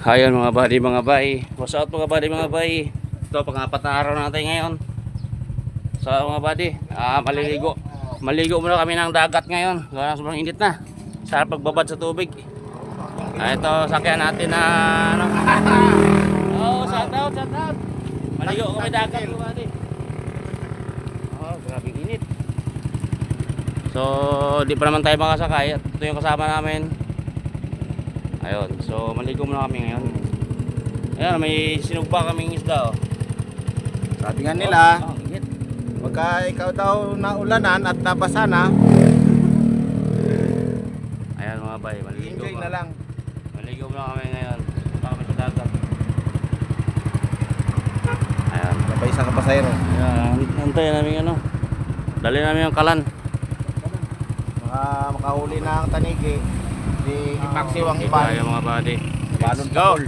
Ayan mga buddy, mga bay. What's up mga buddy, mga bay. Ito pang-apat na araw natin ngayon. So mga buddy, maliligo. Maligo muna kami ng dagat ngayon. Gawa sobrang init na. Sarap pagbabad sa tubig. Ito sakyan natin na ano. Oh, shout out, shout out. Maligo kami dagat mga buddy. Oh, grabe init. So, di pa naman tayo makasakay. Ito yung kasama namin. Ayun, so maligo muna kami ngayon. Ayan, may sinugba kaming isda oh. Sabi nga nila, Init. pagka ikaw daw naulanan at nabasa na, Ayan mga bay, maligo enjoy na lang. Maligo muna kami ngayon. Punta kami sa dagat. Ayan. Sabay isang kapasayro. Ayan, antayin namin ano. Dali namin yung kalan. Makahuli na ang tanigi, di ipaksiwang Dito iban. tayo mga buddy. Balon Let's go! takol.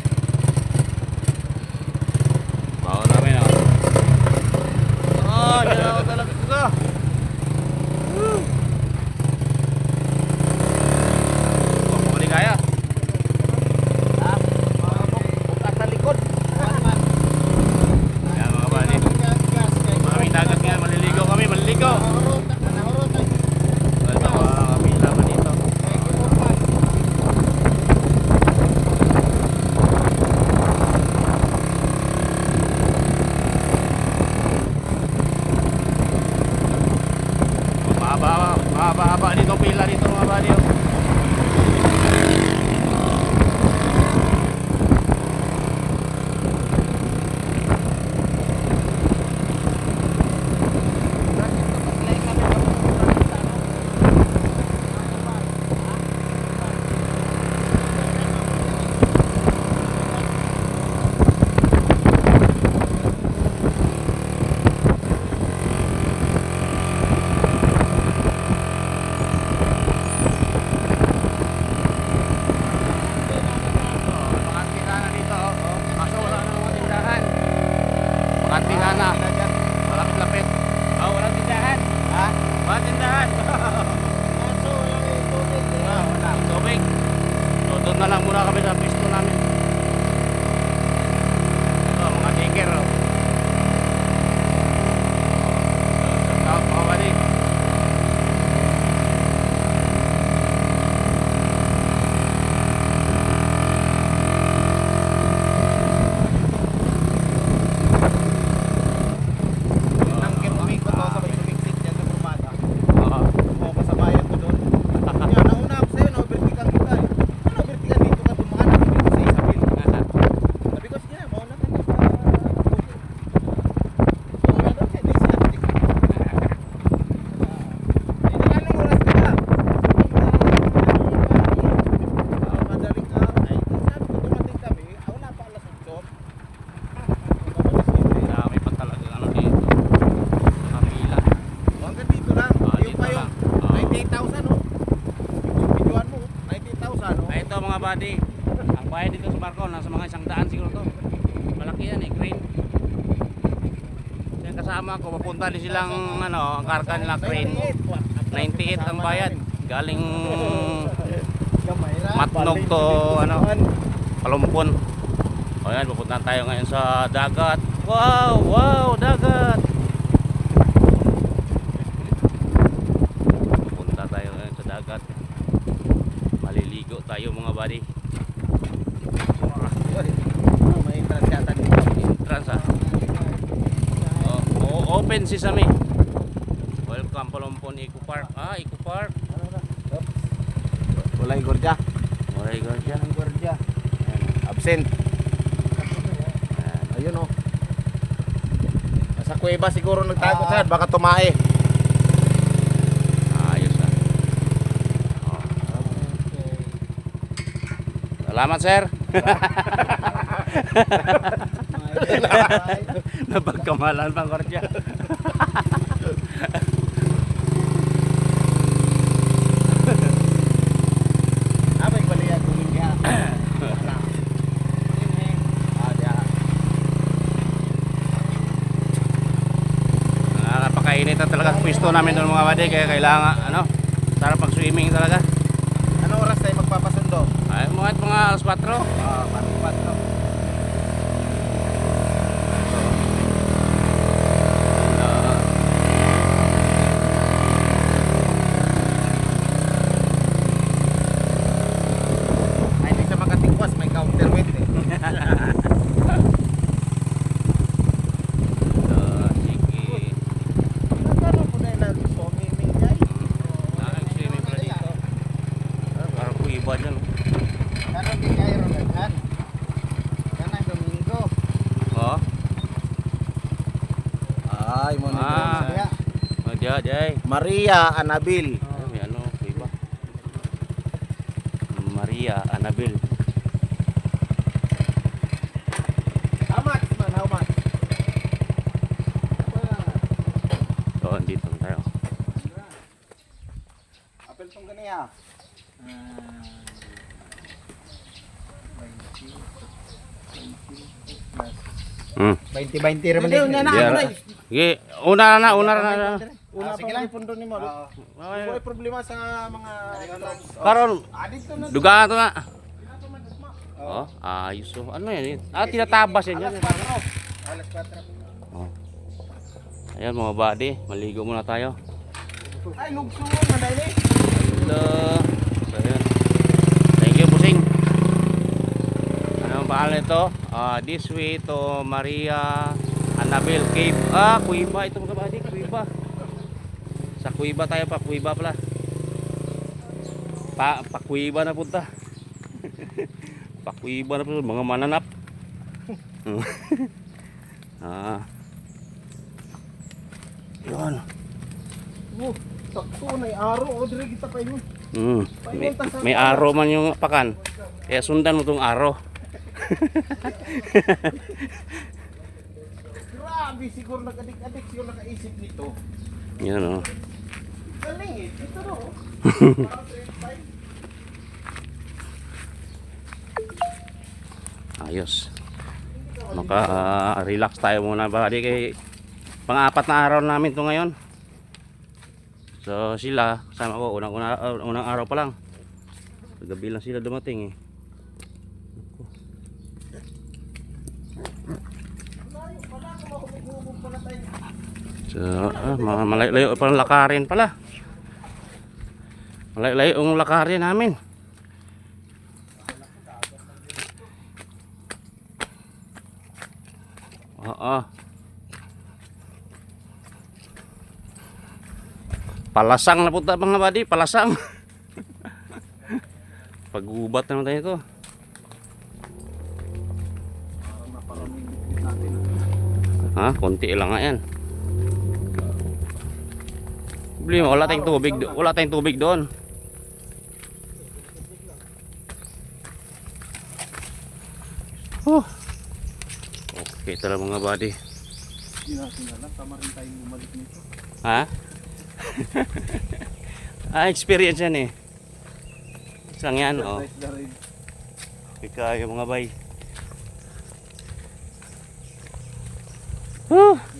Bawa namin oh. Oh, dyan ako talaga ito. Kung di kaya. Bukas sa likod. Ayan mga buddy. Maraming dagat nga, maliligo kami, maliligo. Ito, kami laman dito. Mahaba dito pila dito mga buddy oh. Malapit lapit. Oh, walang tindahan. Ha? Walang tindahan. Wala. Tubig. So, doon na lang muna kami sa pisto namin. Ito, mga tiger. Oh. Shout out mga buddy. Ito mga buddy, ang bayad dito sa barko nasa mga 100 siguro to. Malaki yan eh, crane. Yung kasama ko, papunta din silang ano, ang karga nila crane. 98 ang bayad. Galing Matnog to ano, Palumpon. O yan, pupunta tayo ngayon sa dagat. Wow, wow, dagat. Pupunta tayo ngayon sa dagat. Maliligo tayo mga buddy. May entrance yata dito. Entrance ah. Open sesame. Welcome Palumpon Eco Park. Ah, Eco Park. Walay gordya. Alright, gordya. Gordya. Absent. Ayun oh. Sa kuweba siguro nagtago sir, baka tumae. Ayos ah. Oh. Salamat sir. Napagkamalan pang gordya. Abay baliya tuloy niya. Napakainit na talaga pwesto namin doon mga buddy, kaya kailangan ano, sarap pag swimming talaga. Ano oras tayo magpapasundo? Ay, mga alas 4. Patro. Ay, hindi siya makatingwas, may counterweight eh. Sige. Nagkaroon po na yung nag-swimming guys. Swimming pala dito. Parang kuiba dyan. Karon di kayo ron naghan. Kanang Domingo. Oh. Ay, mo Ah. Diya. Maria Anabil. May ano, kuiba. Maria Anabel. How much man? How much? So, dito na tayo. Apel tong ganiya. Hmm. 20-20 ra man. Sige, una na. Una sige lang pundo nimo. Wala problema sa mga Karon, adito na. dugaan to na. Oh, ayos oh. Ano yan? Tinatabas yan. Alas 4. Alas 4. Oh. Ayan mga buddy, maligo muna tayo. Ay, lugso man dali. Hello. So, ayan. Thank you, Pusing. Ano ang pangalan ito? This way to Maria Anabel Cave. Kuiba ito mga buddy, Kuiba. Sa Kuiba tayo pa, Kuiba pala. Kuiba na punta. Kuiba na punta, mga mananap. Yun. Oh, sakto na aro o dire kita pa yun. May araw man yung pakan. Kaya sundan mo tong araw. Grabe, siguro nag-adik-adik, siguro nakaisip nito. Yan o. Galing eh, ito no. Ayos. Maka-relax tayo muna buddy kay pang-apat na araw namin to ngayon. So sila, kasama ko unang araw pa lang. Gabi lang sila dumating eh. So, malayo pa ang lakarin pala. Malayo ang lakarin namin. Oo. Palasang na punta mga buddy, palasang. Pag-ubat naman tayo ito. Konti lang nga yan. Problema, wala tayong tubig doon. Okay talaga mga buddy. Hindi natin alam, tama rin tayong bumalik nito. Experience yan eh. Isang yan, oh. Ika yung mga bay.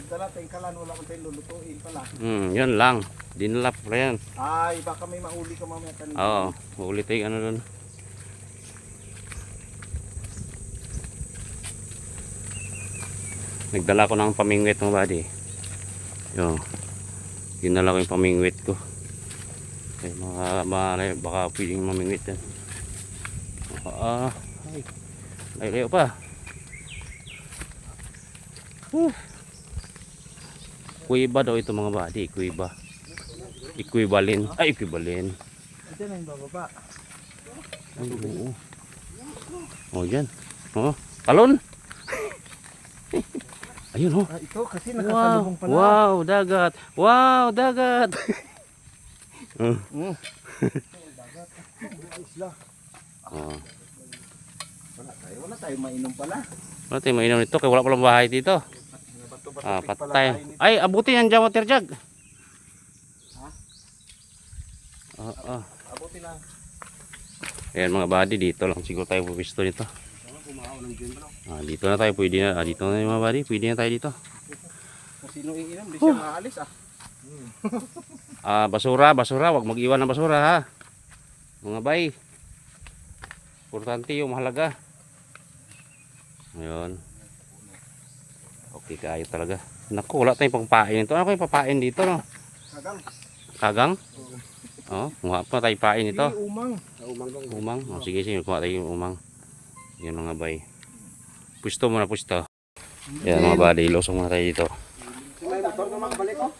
Dala tayong kalan, wala ko tayong lulutuin pala. Yun lang. Dinalap pala yan. Ay, baka may mahuli ka mamaya kanina. Oo, mahuli tayo ano doon. Nagdala ko ng pamingwit mga buddy. Yo. Dinala ko yung pamingwit ko. Okay, baka pwedeng mamingwit yan. Layo pa. Kuiba daw ito mga buddy, kuiba. Equivalent. Equivalent. Ito na yung bababa. Oo. Oh, yan. Oh, talon. Ayun oh. Ito kasi nakasalubong pala. Wow, dagat. Wow, dagat. Dagat. Isla. Wala tayo mainom pala. Wala tayong mainom nito kaya wala palang bahay dito. Patay. Ay, abutin yan dyan water jug. Abutin na. Ayan mga buddy, dito lang siguro tayo pupisto nito. Dito na tayo, pwede na. Dito na yung mga buddy, pwede na tayo dito. Kung sino iinom, di siya maalis Basura, wag mag-iwan ng basura ha. Mga bay. Importante yung mahalaga. Ayun. Okay kayo talaga. Naku, wala tayong pangpain ito. Ano kayong papain dito, no? Kagang. Kagang? Oh, kumuha pa tayo pain ito. Umang. Umang lang. Umang. Oh, sige, sige. Kumuha tayo yung umang. Yan mga bay. Pusto muna, pusto. Yan mga buddy. Losong muna tayo dito. May motor ka makabalik ko?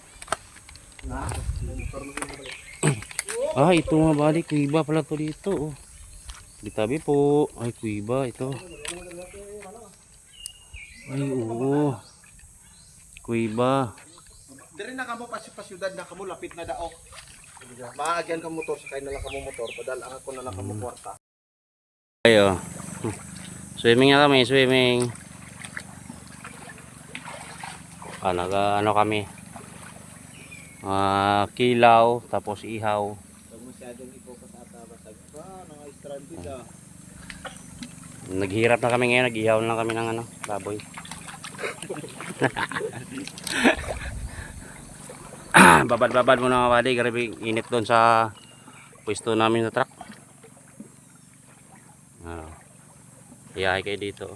Ah, ito mga buddy. Kuiba pala to dito. Oh. Ditabi po. Ay, kuiba ito. Ay, oo. Kuiba. Diri na kamo pa syudad na kamo lapit na daok. Maagyan ka motor sakay na lang kamo motor padal ako na lang kamo kwarta. Ayo. Swimming na kami, swimming. Ano kami? Kilaw, tapos ihaw. Pag masyadong i-focus ata basag pa mga stranded ah. Naghirap na kami ngayon, nag-ihaw na lang kami ng baboy. Babad-babad muna mga buddy, grabe init doon sa pwesto namin sa truck. Iyahay kayo dito.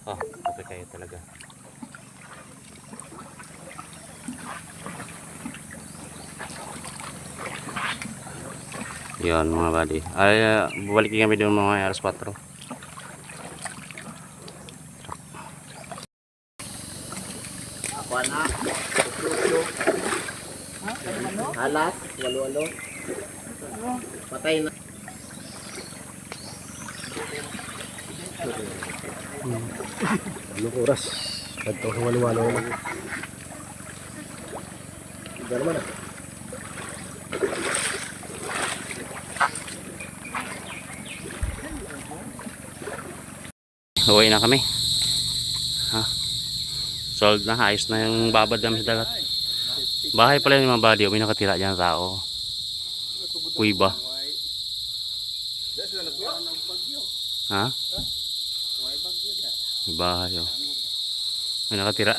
Oh, okay kayo talaga. Yan mga buddy. Ay, balik kami doon mga alas 4. Ako na. Halat, walo-walo. Patay na. Anong oras? Kadto sa walo-walo na. Diyan naman ah. Uwi na kami. Ha? Solved na, ayos na yung babad namin sa dagat. Bahay pala yung mga buddy, may nakatira dyan tao. Kuiba. Ha? May bahay oh. May nakatira.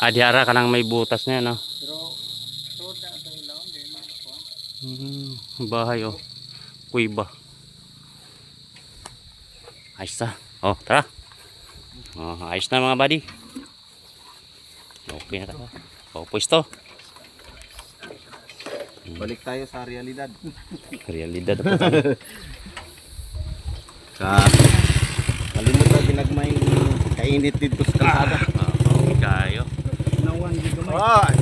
Adiara ka nang may butas na yan oh. Bahay oh. Kuiba. Ayos na. Oh, tara. Oh, ayos na mga buddy. Okay na tayo. Oh, pwesto. Balik tayo sa realidad. Realidad po tayo. Kalimutan ginagmay kainit dito sa kalsada. Okay kayo. Ah,